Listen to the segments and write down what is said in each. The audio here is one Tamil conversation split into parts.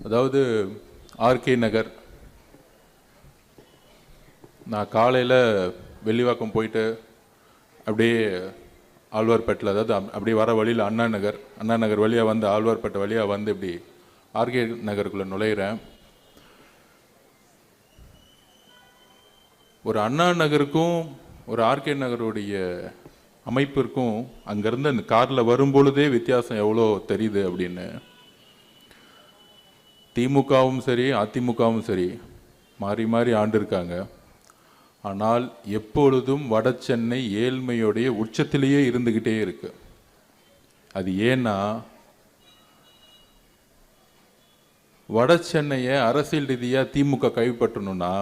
அதாவது ஆர்கே நகர், நான் காலையில் வெள்ளிவாக்கம் போயிட்டு அப்படியே ஆழ்வார்பேட்டில், அதாவது அப்படியே வர வழியில் அண்ணா நகர் வழியாக வந்து ஆழ்வார்பேட்டை வழியாக வந்து இப்படி ஆர்கே நகருக்குள்ளே நுழையிறேன். ஒரு அண்ணா நகருக்கும் ஒரு ஆர்கே நகருடைய அமைப்பிற்கும் அங்கேருந்து அந்த காரில் வரும்பொழுதே வித்தியாசம் எவ்வளோ தெரியுது அப்படின்னு. திமுகவும் சரி அதிமுகவும் சரி மாறி மாறி ஆண்டிருக்காங்க. ஆனால் எப்பொழுதும் வட சென்னை ஏழ்மையோடைய உச்சத்திலேயே இருந்துக்கிட்டே இருக்கு. அது ஏன்னா வட சென்னையை அரசியல் ரீதியாக திமுக கைப்பற்றணும்னா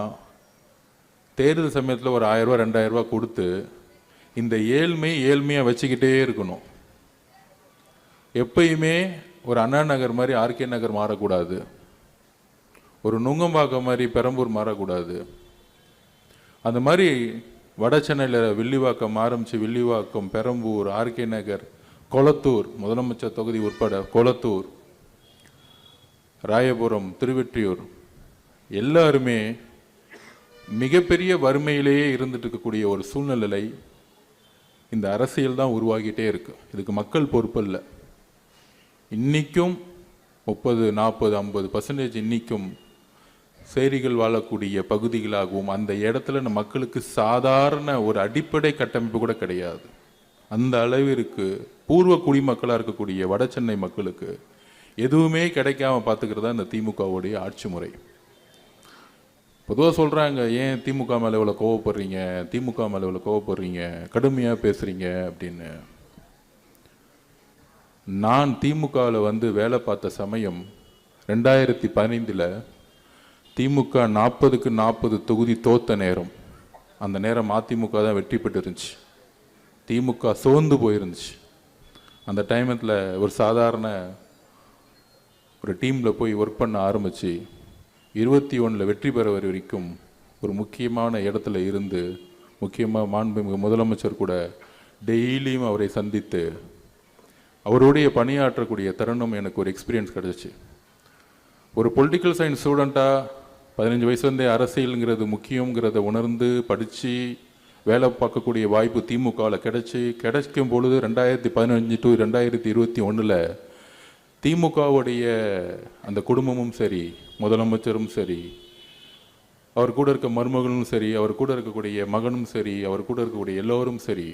தேர்தல் சமயத்தில் ஒரு 1000 ரூபா 2000 ரூபா கொடுத்து இந்த ஏழ்மையாக வச்சுக்கிட்டே இருக்கணும். எப்பயுமே ஒரு அண்ணா நகர் மாதிரி ஆர்கே நகர் மாறக்கூடாது, ஒரு நுங்கம்பாக்கம் மாதிரி பெரம்பூர் மாறக்கூடாது. அந்த மாதிரி வட சென்னையில் வில்லிவாக்கம் ஆரம்பித்து வில்லிவாக்கம், பெரம்பூர், ஆர்கே நகர், கொளத்தூர், முதலமைச்சர் தொகுதி உட்பட கொளத்தூர், ராயபுரம், திருவெற்றியூர் எல்லாருமே மிகப்பெரிய வறுமையிலேயே இருந்துட்டு இருக்கக்கூடிய ஒரு சூழ்நிலை இந்த அரசியல் தான் உருவாகிட்டே இருக்கு. இதுக்கு மக்கள் பொறுப்பு இல்லை. இன்னைக்கும் 30, 40, 50% இன்னைக்கும் சேரிகள் வாழக்கூடிய பகுதிகளாகவும் அந்த இடத்துல மக்களுக்கு சாதாரண ஒரு அடிப்படை கட்டமைப்பு கூட கிடையாது. அந்த அளவிற்கு பூர்வ குடிமக்களாக இருக்கக்கூடிய வட சென்னை மக்களுக்கு எதுவுமே கிடைக்காம பார்த்துக்கிறதா இந்த திமுகவுடைய ஆட்சி முறை. பொதுவாக சொல்கிறாங்க, ஏன் திமுக மேலே இவ்வளோ கோவப்படுறீங்க, கடுமையாக பேசுகிறீங்க அப்படின்னு. நான் திமுகவில் வந்து வேலை பார்த்த சமயம் 2015 திமுக 40க்கு 40 தொகுதி தோத்த நேரம். அந்த நேரம் அதிமுக தான் வெற்றி பெற்று இருந்துச்சு, திமுக சோர்ந்து போயிருந்துச்சு. அந்த டைமத்தில் ஒரு சாதாரண ஒரு டீமில் போய் ஒர்க் பண்ண ஆரம்பித்து 21 வெற்றி பெற வரைக்கும் ஒரு முக்கியமான இடத்துல இருந்து, முக்கியமாக மாண்புமிகு முதலமைச்சர் கூட டெய்லியும் அவரை சந்தித்து அவருடைய பணியாற்றக்கூடிய தருணம் எனக்கு ஒரு எக்ஸ்பீரியன்ஸ் கிடச்சிச்சு. ஒரு பொலிட்டிக்கல் சயின்ஸ் ஸ்டூடெண்ட்டாக 15 வயசுலேருந்தே அரசியலுங்கிறது முக்கியங்கிறத உணர்ந்து படித்து வேலை பார்க்கக்கூடிய வாய்ப்பு திமுகவில் கிடைக்கும் பொழுது 2015 to 2021 திமுகவுடைய அந்த குடும்பமும் சரி, முதலமைச்சரும் சரி, அவர் கூட இருக்க மருமகனும் சரி, அவர் கூட இருக்கக்கூடிய மகனும் சரி, அவர் கூட இருக்கக்கூடிய எல்லோரும் சரி,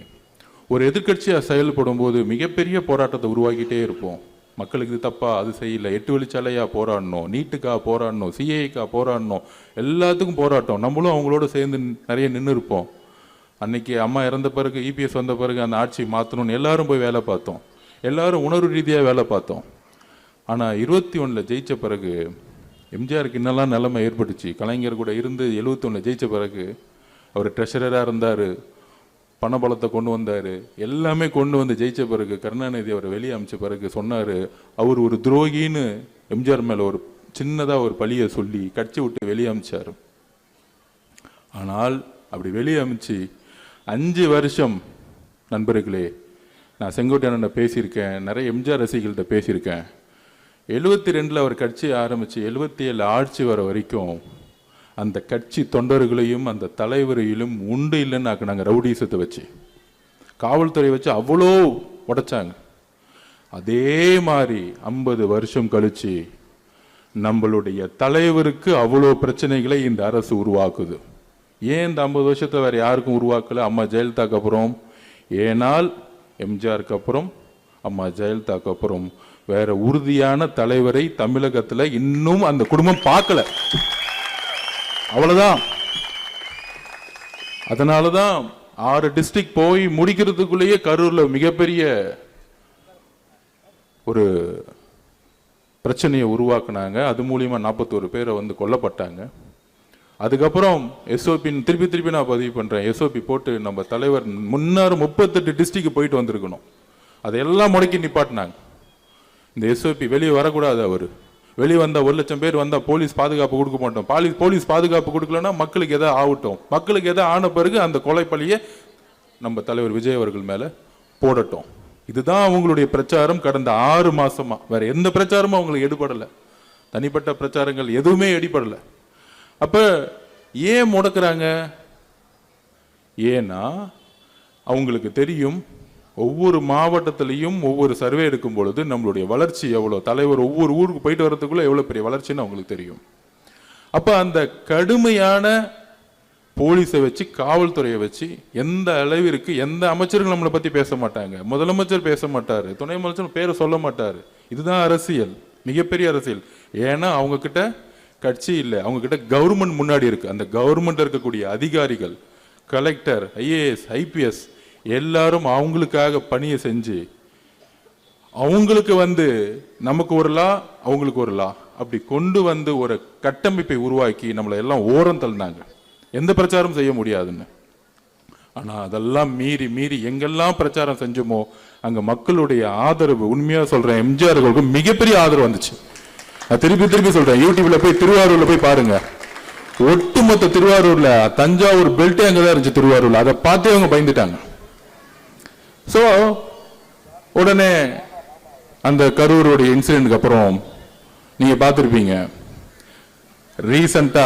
ஒரு எதிர்கட்சியாக செயல்படும் போது மிகப்பெரிய போராட்டத்தை உருவாக்கிட்டே இருப்போம். மக்களுக்கு இது தப்பா, அது செய்யலை, 8 வழிச்சாலையாக போராடணும், நீட்டுக்காக போராடணும், சிஏக்காக போராடணும், எல்லாத்துக்கும் போராட்டம். நம்மளும் அவங்களோட சேர்ந்து நிறைய நின்று இருப்போம். அன்னைக்கு அம்மா இறந்த பிறகு, இபிஎஸ் வந்த பிறகு அந்த ஆட்சி மாற்றணும்னு எல்லாரும் போய் வேலை பார்த்தோம், எல்லாரும் உணர்வு ரீதியாக வேலை பார்த்தோம். ஆனால் 21 ஜெயித்த பிறகு எம்ஜிஆருக்கு இன்னெல்லாம் நிலைமை ஏற்பட்டுச்சு. கலைஞர் கூட இருந்து 71 ஜெயித்த பிறகு அவர் ட்ரெஷரராக இருந்தார், பணபலத்தை கொண்டு வந்தார், எல்லாமே கொண்டு வந்து ஜெயித்த பிறகு கருணாநிதி அவரை வெளியே அமைச்ச பிறகு சொன்னார், அவர் ஒரு துரோகின்னு எம்ஜிஆர் மேலே ஒரு சின்னதாக ஒரு பழியை சொல்லி கட்சி விட்டு வெளியே அமைச்சார். ஆனால் அப்படி வெளியே அமைச்சு 5 வருஷம் நண்பர்களே, நான் செங்கோட்டையனை பேசியிருக்கேன், நிறைய எம்ஜிஆர் ரசிகர்கள்ட்ட பேசியிருக்கேன். 72 அவர் கட்சி ஆரம்பித்து 77 ஆட்சி வர வரைக்கும் அந்த கட்சி தொண்டர்களையும் அந்த தலைவரையிலும் உண்டு இல்லைன்னு ஆக்குனாங்க. ரவுடிசத்தை வச்சு, காவல்துறை வச்சு அவ்வளோ உடைச்சாங்க. அதே மாதிரி 50 வருஷம் கழிச்சு நம்மளுடைய தலைவருக்கு அவ்வளோ பிரச்சனைகளை இந்த அரசு உருவாக்குது. ஏன் இந்த 50 வருஷத்தை வேறு யாருக்கும் உருவாக்கலை? அம்மா ஜெயலலிதாக்கு அப்புறம், ஏனால் எம்ஜிஆருக்கு அப்புறம் அம்மா ஜெயலலிதாக்கு அப்புறம் வேற உறுதியான தலைவரை தமிழகத்தில் இன்னும் அந்த குடும்பம் பார்க்கல. அவ்வளவுதான். அதனாலதான் 6 டிஸ்ட்ரிக்ட் போய் முடிக்கிறதுக்குள்ளேயே கரூர்ல மிகப்பெரிய ஒரு பிரச்சனையை உருவாக்குனாங்க. அது மூலியமா 41 பேரை வந்து கொல்லப்பட்டாங்க. அதுக்கப்புறம் எஸ்ஓபி திருப்பி நான் பதிவு பண்றேன், எஸ்ஓபி போட்டு நம்ம தலைவர் முன்னாறு 38 டிஸ்ட்ரிக்ட் போயிட்டு வந்திருக்கணும். அதையெல்லாம் முடக்கி நிப்பாட்டினாங்க. இந்த எஸ்ஓபி வெளியே வரக்கூடாது, அவர் வெளியே வந்தால் 1 லட்சம் பேர் வந்தால் போலீஸ் பாதுகாப்பு கொடுக்க மாட்டோம், போலீஸ் பாதுகாப்பு கொடுக்கலன்னா மக்களுக்கு எதாவது ஆகட்டும், மக்களுக்கு எதாவது ஆன பிறகு அந்த கொலைப்பழியை நம்ம தலைவர் விஜய் அவர்கள் மேலே போடட்டும். இதுதான் அவங்களுடைய பிரச்சாரம் கடந்த 6 மாசமா. வேற எந்த பிரச்சாரமும் அவங்களுக்கு எடுபடலை. தனிப்பட்ட பிரச்சாரங்கள் எதுவுமே அடிப்படல. அப்ப ஏன் முடக்குறாங்க? ஏன்னா அவங்களுக்கு தெரியும் ஒவ்வொரு மாவட்டத்திலையும் ஒவ்வொரு சர்வே எடுக்கும் பொழுது நம்மளுடைய வளர்ச்சி எவ்வளோ, தலைவர் ஒவ்வொரு ஊருக்கு போயிட்டு வர்றதுக்குள்ள எவ்வளோ பெரிய வளர்ச்சின்னு அவங்களுக்கு தெரியும். அப்ப அந்த கடுமையான போலீஸை வச்சு, காவல்துறையை வச்சு, எந்த அளவிற்கு எந்த அமைச்சர்கள் நம்மளை பத்தி பேச மாட்டாங்க, முதலமைச்சர் பேச மாட்டாரு, துணை முதலமைச்சர் பேரை சொல்ல மாட்டாரு. இதுதான் அரசியல், மிகப்பெரிய அரசியல். ஏன்னா அவங்க கிட்ட கட்சி இல்லை, அவங்க கிட்ட கவர்மெண்ட் முன்னாடி இருக்கு. அந்த கவர்மெண்ட் இருக்கக்கூடிய அதிகாரிகள், கலெக்டர், ஐஏஎஸ், ஐபிஎஸ் எல்லாரும் அவங்களுக்காக பணியை செஞ்சு அவங்களுக்கு நமக்கு ஒரு லா, அவங்களுக்கு ஒரு லா, அப்படி கொண்டு ஒரு கட்டமைப்பை உருவாக்கி நம்மளை எல்லாம் ஓரம் தள்ளினாங்க. எந்த பிரச்சாரம் செய்ய முடியாதுன்னு. ஆனா அதெல்லாம் மீறி மீறி எங்கெல்லாம் பிரச்சாரம் செஞ்சோமோ அங்க மக்களுடைய ஆதரவு, உண்மையா சொல்றேன், எம்ஜிஆர் அவர்களுக்கு மிகப்பெரிய ஆதரவு வந்துச்சு. நான் திருப்பி திருப்பி சொல்றேன், யூடியூப்ல போய் திருவாரூர்ல போய் பாருங்க. ஒட்டுமொத்த திருவாரூர்ல தஞ்சாவூர் பெல்ட்டே அங்கதான் இருந்துச்சு திருவாரூர்ல. அதை பார்த்து அவங்க பயந்துட்டாங்க. சோ உடனே அந்த கரூருடைய இன்சிடென்ட்க்கு அப்புறம் நீங்க பார்த்திருப்பீங்க, ரீசெண்டா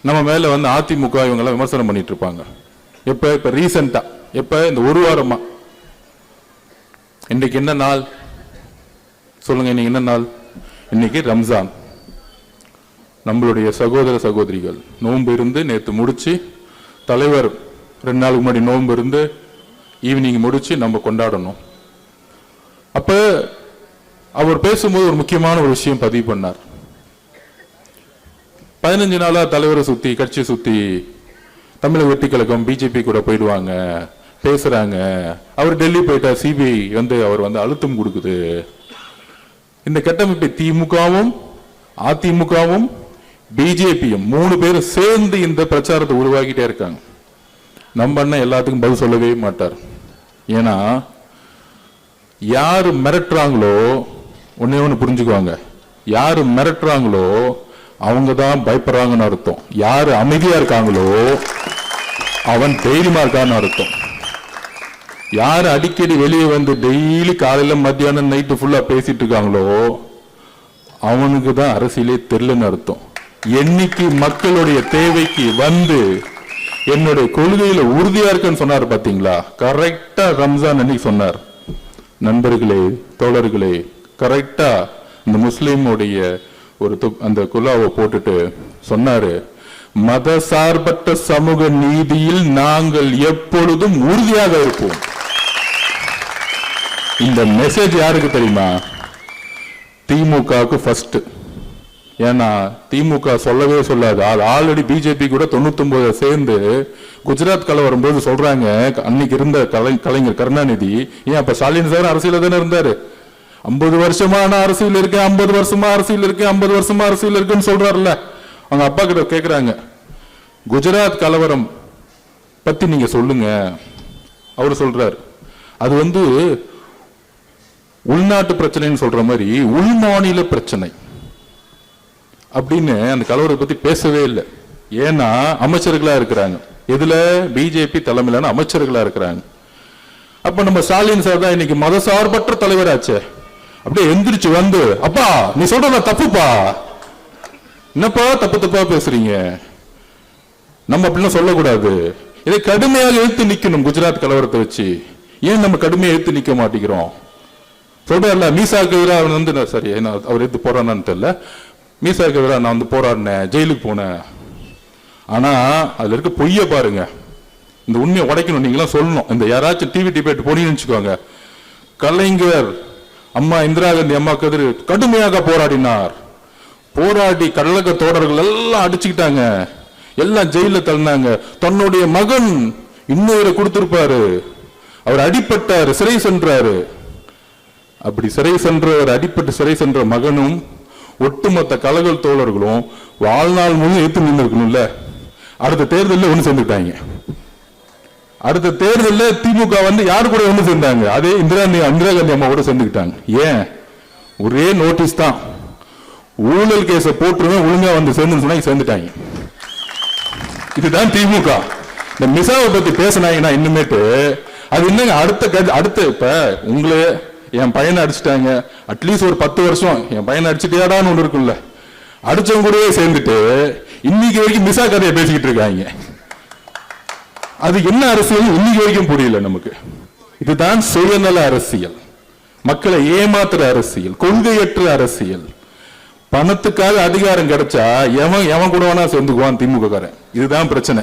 நம்ம மேல அதிமுக இவங்க எல்லாம் விமர்சனம் பண்ணிட்டு இருப்பாங்க. இப்ப ரீசெண்டா இந்த ஒரு வாரமா இன்னைக்கு என்ன நாள் சொல்லுங்க? இன்னைக்கு என்ன நாள்? இன்னைக்கு ரம்ஜான். நம்மளுடைய சகோதர சகோதரிகள் நோன்பு இருந்து நேற்று முடிச்சு, தலைவர் 2 நாளுக்கு முன்னாடி நோன்பு இருந்து ஈவினிங் முடிச்சு நம்ம கொண்டாடணும். அப்ப அவர் பேசும்போது ஒரு முக்கியமான ஒரு விஷயம் பதிவு பண்ணார். 15 நாளா தலைவரை சுத்தி, கட்சியை சுத்தி, தமிழக வெற்றி கழகம் பிஜேபி கூட போயிடுவாங்க, பேசுறாங்க. அவர் டெல்லி போயிட்டா சிபிஐ அவர் அழுத்தம் கொடுக்குது. இந்த கட்டமைப்பை திமுகவும் அதிமுகவும் பிஜேபியும் 3 பேரும் சேர்ந்து இந்த பிரச்சாரத்தை உருவாக்கிட்டே இருக்காங்க. நம்ம அண்ணன் எல்லாத்துக்கும் பதில் சொல்லவே மாட்டார். ஏன்னா யாரு மிரட்டுறாங்களோ ஒன்னே ஒண்ணு புரிஞ்சுக்குவாங்க, யாரு மிரட்டுறாங்களோ அவங்க தான் பயப்படுறாங்கன்னு அர்த்தம். யாரு அமைதியா இருக்காங்களோ அவன் தைரியமா இருக்கான்னு அர்த்தம். யாரு அடிக்கடி வெளியே டெய்லி காலையில மத்தியானம் நைட்டு ஃபுல்லா பேசிட்டு இருக்காங்களோ அவனுக்கு தான் அரசியலே தெரியலன்னு அர்த்தம். என்னைக்கு மக்களுடைய தேவைக்கு என்னுடைய கொள்கையில உறுதியா இருக்குன்னு சொன்னார் பாத்தீங்களா, கரெக்டா ரம்ஜான் அன்னைக்கு சொன்னார். நண்பர்களே, தோழர்களே, கரெக்டா இந்த முஸ்லீமுடைய அந்த குல்லாவை போட்டுட்டு சொன்னாரு, மத சார்பற்ற சமூக நீதியில் நாங்கள் எப்பொழுதும் உறுதியாக இருப்போம். இந்த மெசேஜ் யாருக்கு தெரியுமா? திமுகவுக்கு ஃபர்ஸ்ட். ஏன்னா திமுக சொல்லவே சொல்லாது. ஆல்ரெடி பிஜேபி கூட 99 சேர்ந்து குஜராத் கலவரம் போது சொல்றாங்க, அன்னைக்கு இருந்த கலைஞர் கருணாநிதி, ஏன் அப்ப ஸ்டாலின் சார் அரசியல தானே இருந்தாரு, 50 வருஷமா நான் அரசியல் இருக்கேன், 50 வருஷமா அரசியல் இருக்கேன், 50 வருஷமா அரசியல் இருக்குன்னு சொல்றாருல்ல. அவங்க அப்பா கிட்ட கேக்குறாங்க, குஜராத் கலவரம் பத்தி நீங்க சொல்லுங்க. அவரு சொல்றாரு, அது உள்நாட்டு பிரச்சனைன்னு சொல்ற மாதிரி உள்மாநில பிரச்சனை அப்படின்னு அந்த கலவரத்தை பத்தி பேசவே இல்லை. ஏன்னா அமைச்சர்களா இருக்கிறாங்க, இதுல பிஜேபி தலைமையிலான அமைச்சர்களா இருக்கிறாங்க. அப்ப நம்ம ஸ்டாலின் சார் தான் இன்னைக்கு மத சார்பற்ற தலைவராச்சே. அப்படியே எந்திரிச்சு அப்பா நீ சொல்ற தப்புப்பா, என்னப்பா தப்பு தப்பா பேசுறீங்க, நம்ம அப்படிலாம் சொல்லக்கூடாது, இதை கடுமையாக எழுத்து நிக்கணும். குஜராத் கலவரத்தை வச்சு ஏன் நம்ம கடுமையாக எழுத்து நிக்க மாட்டேங்கிறோம்? சொல்றல மீசாக்கு எதிராக சரி அவர் எடுத்து போறான்னு தெரியல, மீசாக்கு எதிராக நான் போராடினேன், ஜெயிலுக்கு போனேன். ஆனா அதுல இருக்க பொய்ய பாருங்க. இந்த உண்மையை உடைக்கணும், நீங்களாம் சொல்லணும். இந்த யாராச்சும் டிவி டிபேட் போனீங்கன்னு வச்சுக்கோங்க, கலைஞர் அம்மா இந்திரா காந்தி அம்மாக்கு எதிர கடுமையாக போராடினார், போராடி கழக தோழர்கள் எல்லாம் அடிச்சுக்கிட்டாங்க, எல்லாம் ஜெயில தள்ளினாங்க. தன்னுடைய மகன் இன்னொரு கொடுத்திருப்பாரு, அவர் அடிப்பட்டாரு, சிறை சென்றாரு. அப்படி சிறை சென்றவர், அடிப்பட்டு சிறை சென்ற மகனும் ஒட்டுமொத்த கழக தோழர்களும் வாழ்நாள் முழுவதும் ஏத்து நின்று இருக்கணும்ல. அடுத்த தேர்தலில் ஒண்ணு சேர்ந்துட்டாங்க. அடுத்த தேர்தலில் திமுக யாரு கூட ஒண்ணு சேர்ந்தாங்க? அதே இந்திரா காந்தி அம்மா கூட சேர்ந்துக்கிட்டாங்க. ஏன்? ஒரே நோட்டீஸ் தான், ஊழல் கேஸ போட்டுருவேன், ஒழுங்கா சேர்ந்து சொன்னா சேர்ந்துட்டாங்க. இதுதான் திமுக. இந்த மிசாவை பத்தி பேசினாங்கன்னா இன்னுமேட்டு அது என்னங்க அடுத்த இப்ப உங்களே என் பையனை அடிச்சுட்டாங்க, அட்லீஸ்ட் ஒரு 10 வருஷம் என் பையனை அடிச்சுட்டியாடான்னு ஒன்று இருக்குல்ல, அடிச்சவங்க கூடவே சேர்ந்துட்டு இன்னைக்கு வரைக்கும் மிசா கதையை பேசிக்கிட்டு இருக்காங்க. அது என்ன அரசியல் இன்னைக்கு வரைக்கும் புரியல நமக்கு. இதுதான் சுயநல அரசியல், மக்களை ஏமாத்துற அரசியல், கொள்கையற்ற அரசியல். பணத்துக்காக அதிகாரம் கிடைச்சா எவன் கூட வேணா சேர்ந்துக்குவான் திமுக காரன். இதுதான் பிரச்சனை.